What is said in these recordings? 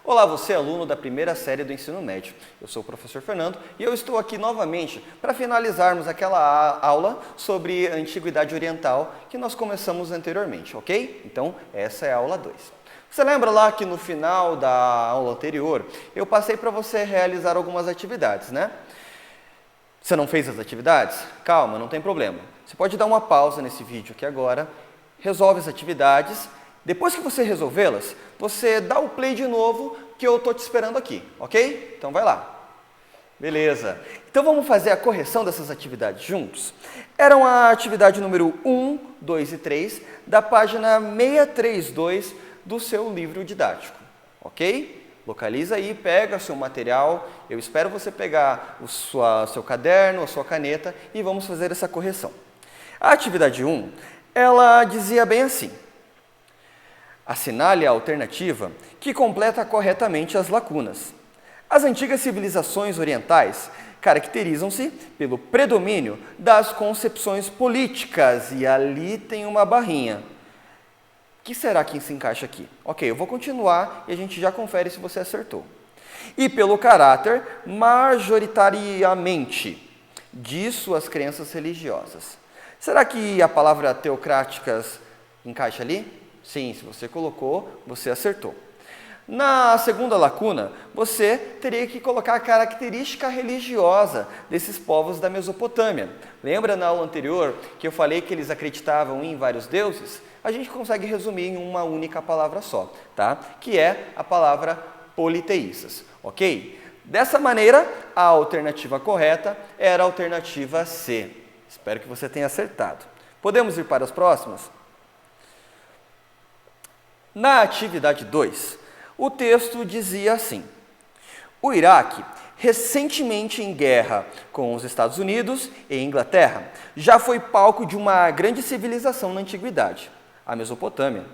Olá, você é aluno da primeira série do ensino médio. Eu sou o professor Fernando e eu estou aqui novamente para finalizarmos aquela aula sobre a Antiguidade Oriental que nós começamos anteriormente, ok? Então, essa é a aula 2. Você lembra lá que no final da aula anterior eu passei para você realizar algumas atividades, né? Você não fez as atividades? Calma, não tem problema. Você pode dar uma pausa nesse vídeo aqui agora, resolve as atividades. Depois que você resolvê-las, você dá o play de novo que eu estou te esperando aqui, ok? Então vai lá. Beleza. Então vamos fazer a correção dessas atividades juntos? Eram a atividade número 1, 2 e 3 da página 632 do seu livro didático, ok? Localiza aí, pega seu material, eu espero você pegar seu caderno, a sua caneta e vamos fazer essa correção. A atividade 1, ela dizia bem assim: assinale a alternativa que completa corretamente as lacunas. As antigas civilizações orientais caracterizam-se pelo predomínio das concepções políticas, e ali tem uma barrinha. O que será que se encaixa aqui? Ok, eu vou continuar e a gente já confere se você acertou. E pelo caráter majoritariamente de suas crenças religiosas. Será que a palavra teocráticas encaixa ali? Sim, se você colocou, você acertou. Na segunda lacuna, você teria que colocar a característica religiosa desses povos da Mesopotâmia. Lembra na aula anterior que eu falei que eles acreditavam em vários deuses? A gente consegue resumir em uma única palavra só, tá? Que é a palavra politeístas, ok? Dessa maneira, a alternativa correta era a alternativa C. Espero que você tenha acertado. Podemos ir para as próximas? Na atividade 2, o texto dizia assim: o Iraque, recentemente em guerra com os Estados Unidos e Inglaterra, já foi palco de uma grande civilização na antiguidade, a Mesopotâmia.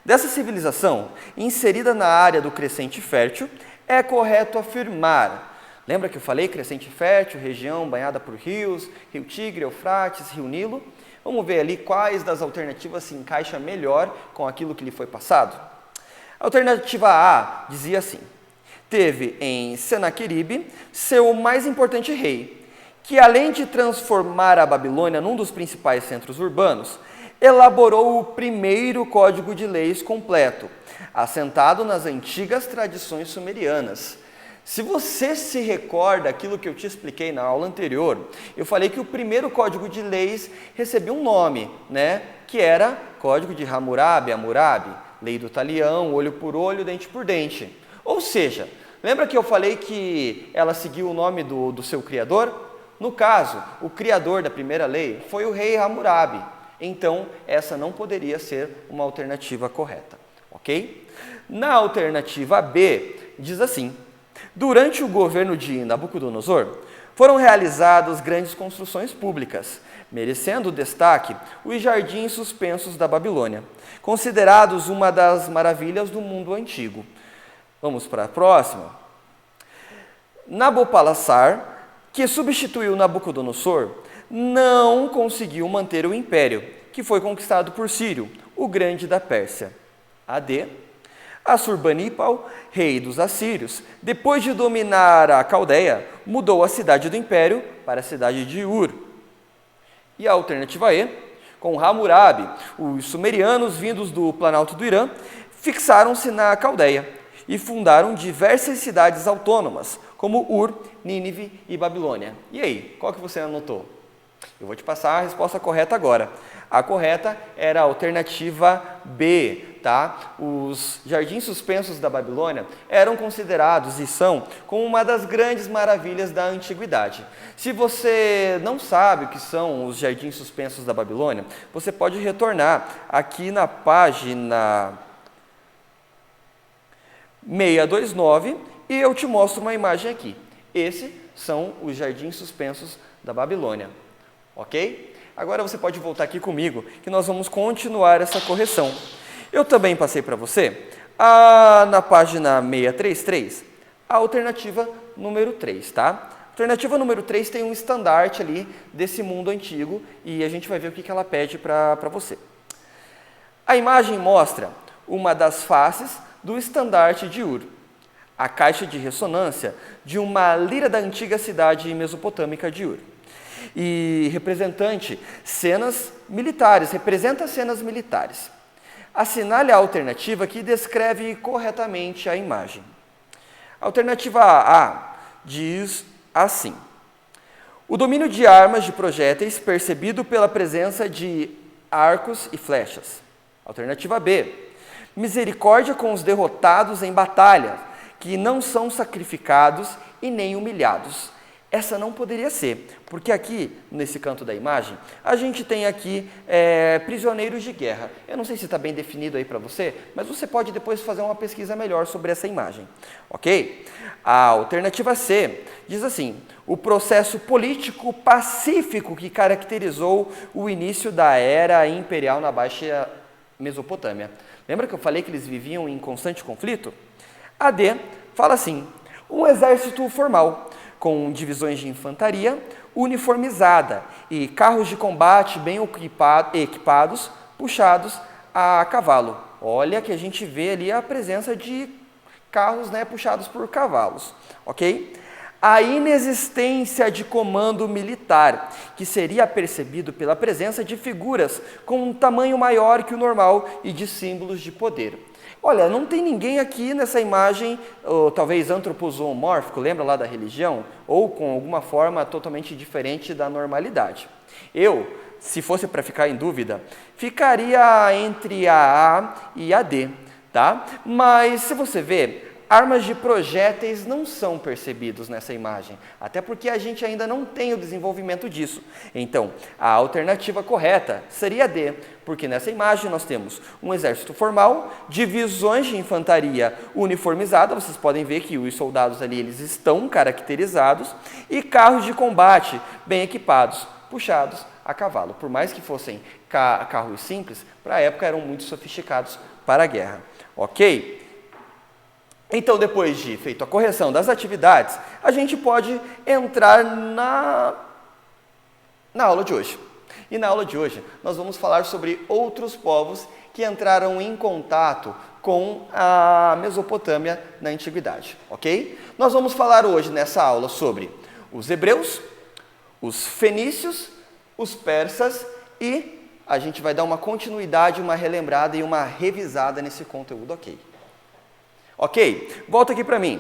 Dessa civilização, inserida na área do crescente fértil, é correto afirmar. Lembra que eu falei crescente fértil, região banhada por rios, Rio Tigre, Eufrates, Rio Nilo? Vamos ver ali quais das alternativas se encaixa melhor com aquilo que lhe foi passado. A alternativa A dizia assim: teve em Senaqueribe seu mais importante rei, que além de transformar a Babilônia num dos principais centros urbanos, elaborou o primeiro código de leis completo, assentado nas antigas tradições sumerianas. Se você se recorda aquilo que eu te expliquei na aula anterior, eu falei que o primeiro código de leis recebia um nome, né? Que era Código de Hammurabi, lei do talião, olho por olho, dente por dente. Ou seja, lembra que eu falei que ela seguiu o nome do seu criador? No caso, o criador da primeira lei foi o rei Hammurabi. Então, essa não poderia ser uma alternativa correta, ok? Na alternativa B, diz assim: durante o governo de Nabucodonosor, foram realizadas grandes construções públicas, merecendo destaque os jardins suspensos da Babilônia, considerados uma das maravilhas do mundo antigo. Vamos para a próxima. Nabopolassar, que substituiu Nabucodonosor, não conseguiu manter o império, que foi conquistado por Círio, o Grande da Pérsia. AD. Assurbanipal, rei dos assírios, depois de dominar a Caldeia, mudou a cidade do império para a cidade de Ur. E a alternativa E, com Hammurabi, os sumerianos vindos do Planalto do Irã fixaram-se na Caldeia e fundaram diversas cidades autônomas, como Ur, Nínive e Babilônia. E aí, qual que você anotou? Eu vou te passar a resposta correta agora. A correta era a alternativa B, tá? Os jardins suspensos da Babilônia eram considerados e são como uma das grandes maravilhas da antiguidade. Se você não sabe o que são os jardins suspensos da Babilônia, você pode retornar aqui na página 629 e eu te mostro uma imagem aqui. Esses são os jardins suspensos da Babilônia. Ok? Agora você pode voltar aqui comigo, que nós vamos continuar essa correção. Eu também passei para você, na página 633, a alternativa número 3, tá? A alternativa número 3 tem um estandarte ali desse mundo antigo e a gente vai ver o que ela pede para você. A imagem mostra uma das faces do estandarte de Ur. a caixa de ressonância de uma lira da antiga cidade mesopotâmica de Ur. E representa cenas militares. Assinale a alternativa que descreve corretamente a imagem. A alternativa A diz assim: o domínio de armas de projéteis percebido pela presença de arcos e flechas. Alternativa B: misericórdia com os derrotados em batalha, que não são sacrificados e nem humilhados. Essa não poderia ser, porque aqui, nesse canto da imagem, a gente tem aqui prisioneiros de guerra. Eu não sei se está bem definido aí para você, mas você pode depois fazer uma pesquisa melhor sobre essa imagem, ok? A alternativa C diz assim: o processo político pacífico que caracterizou o início da era imperial na Baixa Mesopotâmia. Lembra que eu falei que eles viviam em constante conflito? A D fala assim: um exército formal, com divisões de infantaria uniformizada e carros de combate bem equipados, puxados a cavalo. Olha que a gente vê ali a presença de carros, né, puxados por cavalos, ok? A inexistência de comando militar, que seria percebido pela presença de figuras com um tamanho maior que o normal e de símbolos de poder. Olha, não tem ninguém aqui nessa imagem, ou talvez antropozoomórfico, lembra lá da religião? Ou com alguma forma totalmente diferente da normalidade. Eu, se fosse para ficar em dúvida, ficaria entre a A e a D, tá? Mas se você ver, armas de projéteis não são percebidos nessa imagem, até porque a gente ainda não tem o desenvolvimento disso. Então, a alternativa correta seria a D, porque nessa imagem nós temos um exército formal, divisões de infantaria uniformizada, vocês podem ver que os soldados ali eles estão caracterizados, e carros de combate bem equipados, puxados a cavalo. Por mais que fossem carros simples, para a época eram muito sofisticados para a guerra. Ok? Então, depois de feito a correção das atividades, a gente pode entrar na aula de hoje. E na aula de hoje, nós vamos falar sobre outros povos que entraram em contato com a Mesopotâmia na Antiguidade, ok? Nós vamos falar hoje nessa aula sobre os hebreus, os fenícios, os persas e a gente vai dar uma continuidade, uma relembrada e uma revisada nesse conteúdo, ok? Ok? Volta aqui para mim.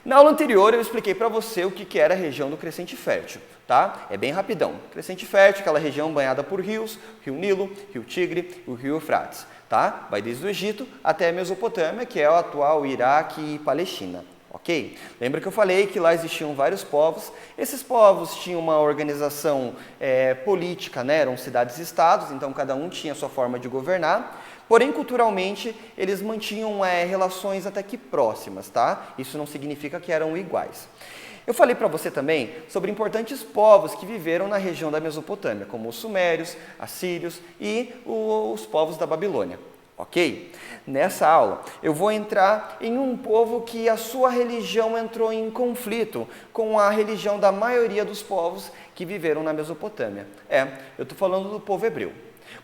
Na aula anterior eu expliquei para você o que era a região do Crescente Fértil, tá? É bem rapidão. Crescente Fértil, aquela região banhada por rios, Rio Nilo, Rio Tigre e o Rio Eufrates, tá? Vai desde o Egito até a Mesopotâmia, que é o atual Iraque e Palestina, ok? Lembra que eu falei que lá existiam vários povos. Esses povos tinham uma organização política, né? Eram cidades-estados, então cada um tinha a sua forma de governar. Porém, culturalmente, eles mantinham relações até que próximas, tá? Isso não significa que eram iguais. Eu falei para você também sobre importantes povos que viveram na região da Mesopotâmia, como os sumérios, assírios e os povos da Babilônia, ok? Nessa aula, eu vou entrar em um povo que a sua religião entrou em conflito com a religião da maioria dos povos que viveram na Mesopotâmia. Eu estou falando do povo hebreu.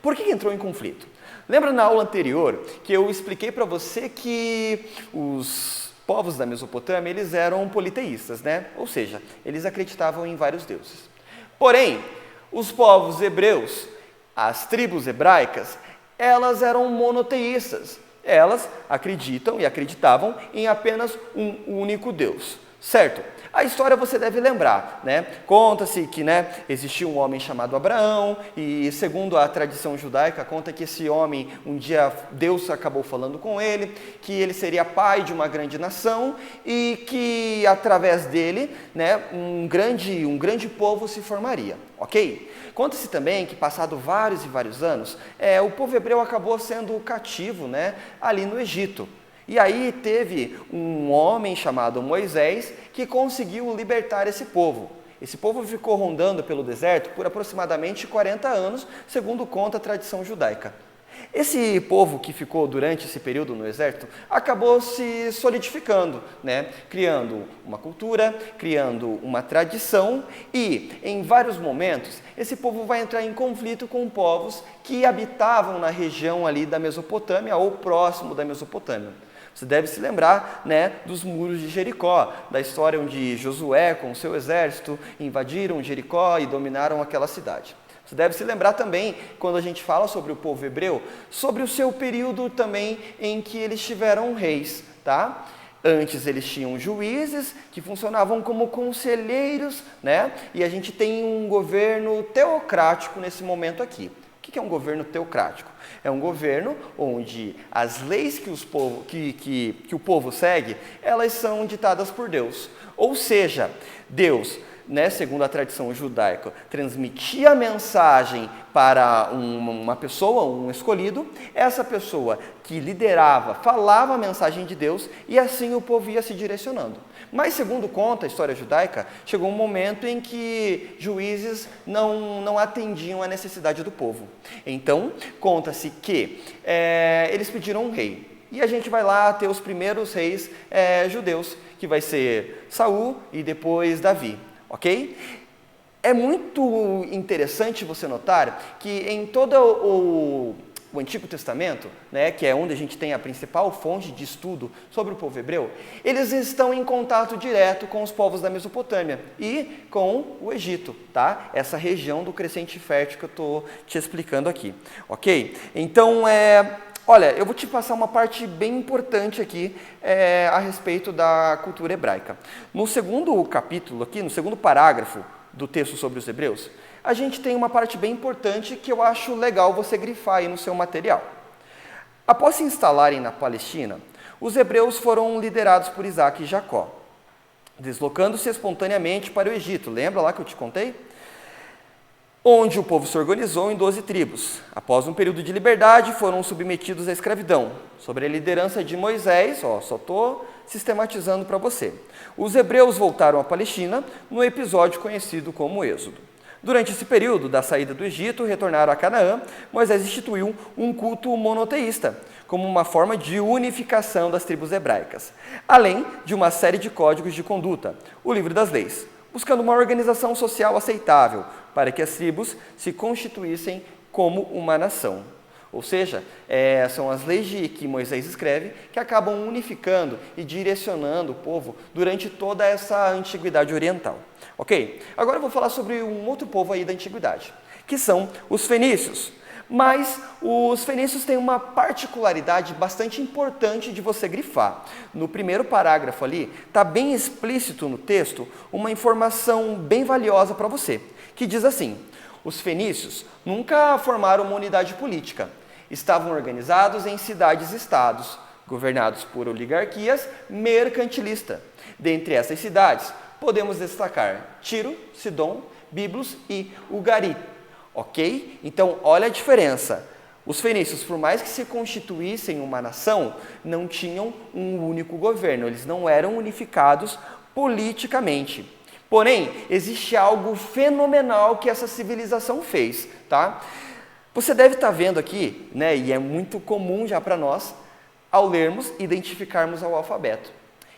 Por que entrou em conflito? Lembra na aula anterior que eu expliquei para você que os povos da Mesopotâmia, eles eram politeístas, né? Ou seja, eles acreditavam em vários deuses. Porém, os povos hebreus, as tribos hebraicas, elas eram monoteístas. Elas acreditam e acreditavam em apenas um único Deus, certo? A história você deve lembrar, né? Conta-se que, né, existia um homem chamado Abraão e, segundo a tradição judaica, conta que esse homem, um dia Deus acabou falando com ele, que ele seria pai de uma grande nação e que, através dele, né, um grande povo se formaria, ok? Conta-se também que, passado vários e vários anos, o povo hebreu acabou sendo cativo, né, ali no Egito. E aí teve um homem chamado Moisés que conseguiu libertar esse povo. Esse povo ficou rondando pelo deserto por aproximadamente 40 anos, segundo conta a tradição judaica. Esse povo que ficou durante esse período no deserto acabou se solidificando, né? Criando uma cultura, criando uma tradição e, em vários momentos, esse povo vai entrar em conflito com povos que habitavam na região ali da Mesopotâmia ou próximo da Mesopotâmia. Você deve se lembrar, né, dos muros de Jericó, da história onde Josué, com o seu exército, invadiram Jericó e dominaram aquela cidade. Você deve se lembrar também, quando a gente fala sobre o povo hebreu, sobre o seu período também em que eles tiveram reis, tá? Antes eles tinham juízes que funcionavam como conselheiros, né? E a gente tem um governo teocrático nesse momento aqui. O que é um governo teocrático? É um governo onde as leis que o povo segue, elas são ditadas por Deus. Ou seja, Deus, né, segundo a tradição judaica, transmitia a mensagem para uma pessoa, um escolhido, essa pessoa que liderava, falava a mensagem de Deus e assim o povo ia se direcionando. Mas, segundo conta a história judaica, chegou um momento em que juízes não atendiam à necessidade do povo. Então, conta-se que eles pediram um rei. E a gente vai lá ter os primeiros reis judeus, que vai ser Saul e depois Davi. Ok? É muito interessante você notar que em todo o Antigo Testamento, né, que é onde a gente tem a principal fonte de estudo sobre o povo hebreu, eles estão em contato direto com os povos da Mesopotâmia e com o Egito, tá? Essa região do crescente fértil que eu estou te explicando aqui, ok? Então, olha, eu vou te passar uma parte bem importante aqui a respeito da cultura hebraica. No segundo capítulo aqui, no segundo parágrafo do texto sobre os hebreus, a gente tem uma parte bem importante que eu acho legal você grifar aí no seu material. Após se instalarem na Palestina, os hebreus foram liderados por Isaac e Jacó, deslocando-se espontaneamente para o Egito. Lembra lá que eu te contei? Onde o povo se organizou em 12 tribos. Após um período de liberdade, foram submetidos à escravidão, sob a liderança de Moisés. Só estou sistematizando para você. Os hebreus voltaram à Palestina no episódio conhecido como Êxodo. Durante esse período da saída do Egito, retornaram a Canaã, Moisés instituiu um culto monoteísta, como uma forma de unificação das tribos hebraicas, além de uma série de códigos de conduta, o Livro das Leis, buscando uma organização social aceitável para que as tribos se constituíssem como uma nação. Ou seja, são as leis que Moisés escreve que acabam unificando e direcionando o povo durante toda essa antiguidade oriental. Ok? Agora eu vou falar sobre um outro povo aí da antiguidade, que são os fenícios. Mas os fenícios têm uma particularidade bastante importante de você grifar. No primeiro parágrafo ali, está bem explícito no texto uma informação bem valiosa para você, que diz assim: os fenícios nunca formaram uma unidade política. Estavam organizados em cidades-estados, governados por oligarquias mercantilistas. Dentre essas cidades, podemos destacar Tiro, Sidom, Biblos e Ugarit. Ok? Então, olha a diferença. Os fenícios, por mais que se constituíssem uma nação, não tinham um único governo. Eles não eram unificados politicamente. Porém, existe algo fenomenal que essa civilização fez, tá? Você deve estar vendo aqui, né, e é muito comum já para nós, ao lermos, identificarmos ao alfabeto.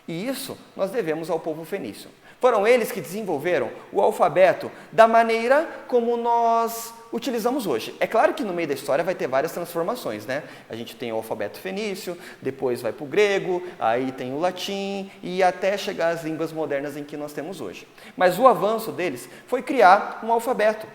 E isso nós devemos ao povo fenício. Foram eles que desenvolveram o alfabeto da maneira como nós utilizamos hoje. É claro que no meio da história vai ter várias transformações, né? A gente tem o alfabeto fenício, depois vai para o grego, aí tem o latim e até chegar às línguas modernas em que nós temos hoje. Mas o avanço deles foi criar um alfabeto.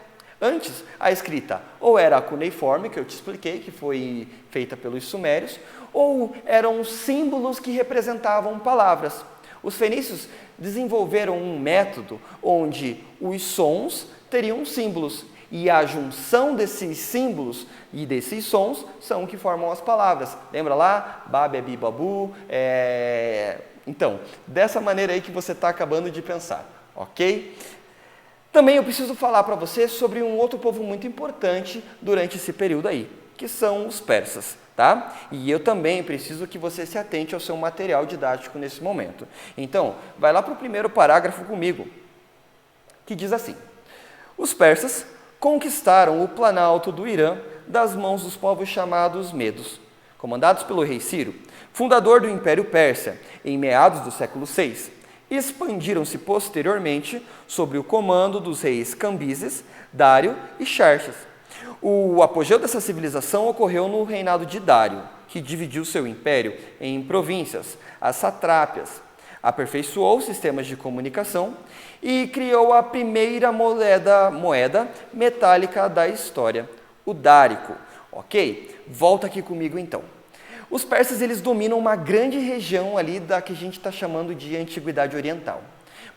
Antes, a escrita ou era a cuneiforme, que eu te expliquei, que foi feita pelos sumérios, ou eram símbolos que representavam palavras. Os fenícios desenvolveram um método onde os sons teriam símbolos, e a junção desses símbolos e desses sons são que formam as palavras. Lembra lá? Babebi, babu. Então, dessa maneira aí que você está acabando de pensar, ok? Também eu preciso falar para você sobre um outro povo muito importante durante esse período aí, que são os persas, tá? E eu também preciso que você se atente ao seu material didático nesse momento. Então, vai lá para o primeiro parágrafo comigo, que diz assim: os persas conquistaram o planalto do Irã das mãos dos povos chamados Medos, comandados pelo rei Ciro, fundador do Império Persa, em meados do século VI. Expandiram-se posteriormente sob o comando dos reis Cambises, Dário e Xerxes. O apogeu dessa civilização ocorreu no reinado de Dário, que dividiu seu império em províncias, as satrápias, aperfeiçoou sistemas de comunicação e criou a primeira moeda metálica da história, o dárico. Ok? Volta aqui comigo então. Os persas eles dominam uma grande região ali da que a gente está chamando de Antiguidade Oriental.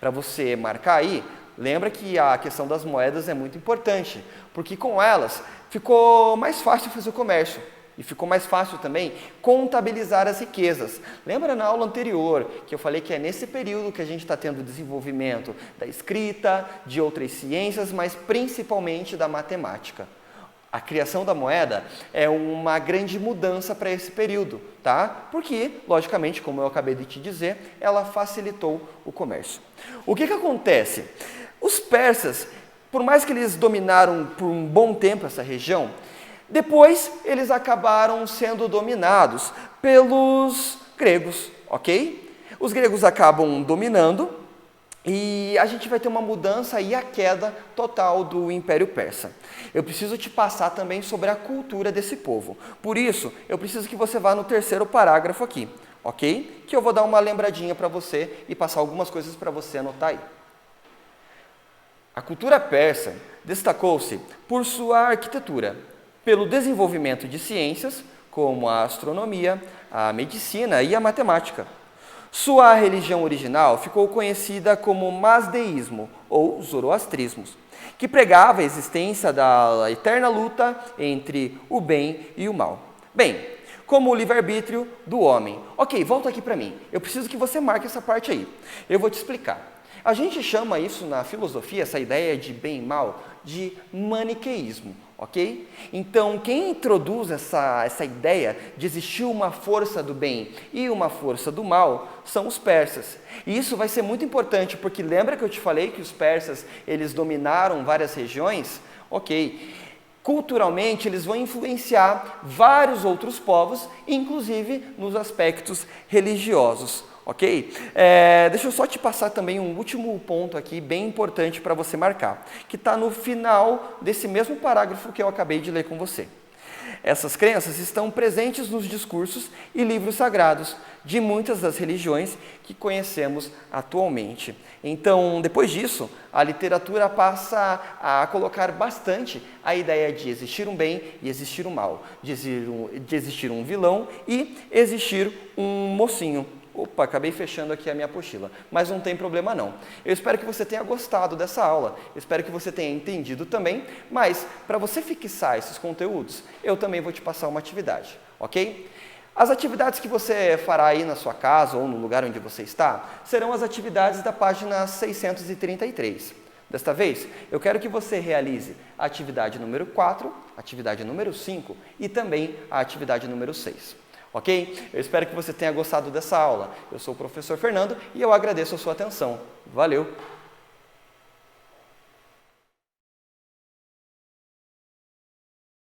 Para você marcar aí, lembra que a questão das moedas é muito importante, porque com elas ficou mais fácil fazer o comércio. E ficou mais fácil também contabilizar as riquezas. Lembra na aula anterior que eu falei que é nesse período que a gente está tendo o desenvolvimento da escrita, de outras ciências, mas principalmente da matemática. A criação da moeda é uma grande mudança para esse período, tá? Porque, logicamente, como eu acabei de te dizer, ela facilitou o comércio. O que acontece? Os persas, por mais que eles dominaram por um bom tempo essa região, depois eles acabaram sendo dominados pelos gregos, ok? Os gregos acabam dominando e a gente vai ter uma mudança e a queda total do Império Persa. Eu preciso te passar também sobre a cultura desse povo. Por isso, eu preciso que você vá no terceiro parágrafo aqui, ok? Que eu vou dar uma lembradinha para você e passar algumas coisas para você anotar aí. A cultura persa destacou-se por sua arquitetura, pelo desenvolvimento de ciências, como a astronomia, a medicina e a matemática. Sua religião original ficou conhecida como Mazdeísmo, ou Zoroastrismo, que pregava a existência da eterna luta entre o bem e o mal. Bem, como o livre-arbítrio do homem. Ok, volta aqui para mim. Eu preciso que você marque essa parte aí. Eu vou te explicar. A gente chama isso na filosofia, essa ideia de bem e mal, de maniqueísmo, ok? Então, quem introduz essa ideia de existir uma força do bem e uma força do mal são os persas. E isso vai ser muito importante, porque lembra que eu te falei que os persas, eles dominaram várias regiões? Ok. Culturalmente, eles vão influenciar vários outros povos, inclusive nos aspectos religiosos. Ok? Deixa eu só te passar também um último ponto aqui, bem importante para você marcar, que está no final desse mesmo parágrafo que eu acabei de ler com você. Essas crenças estão presentes nos discursos e livros sagrados de muitas das religiões que conhecemos atualmente. Então, depois disso, a literatura passa a colocar bastante a ideia de existir um bem e existir um mal, de existir um vilão e existir um mocinho. Opa, acabei fechando aqui a minha apostila, mas não tem problema não. Eu espero que você tenha gostado dessa aula, eu espero que você tenha entendido também, mas para você fixar esses conteúdos, eu também vou te passar uma atividade, ok? As atividades que você fará aí na sua casa ou no lugar onde você está, serão as atividades da página 633. Desta vez, eu quero que você realize a atividade número 4, a atividade número 5 e também a atividade número 6. Ok? Eu espero que você tenha gostado dessa aula. Eu sou o professor Fernando e eu agradeço a sua atenção. Valeu!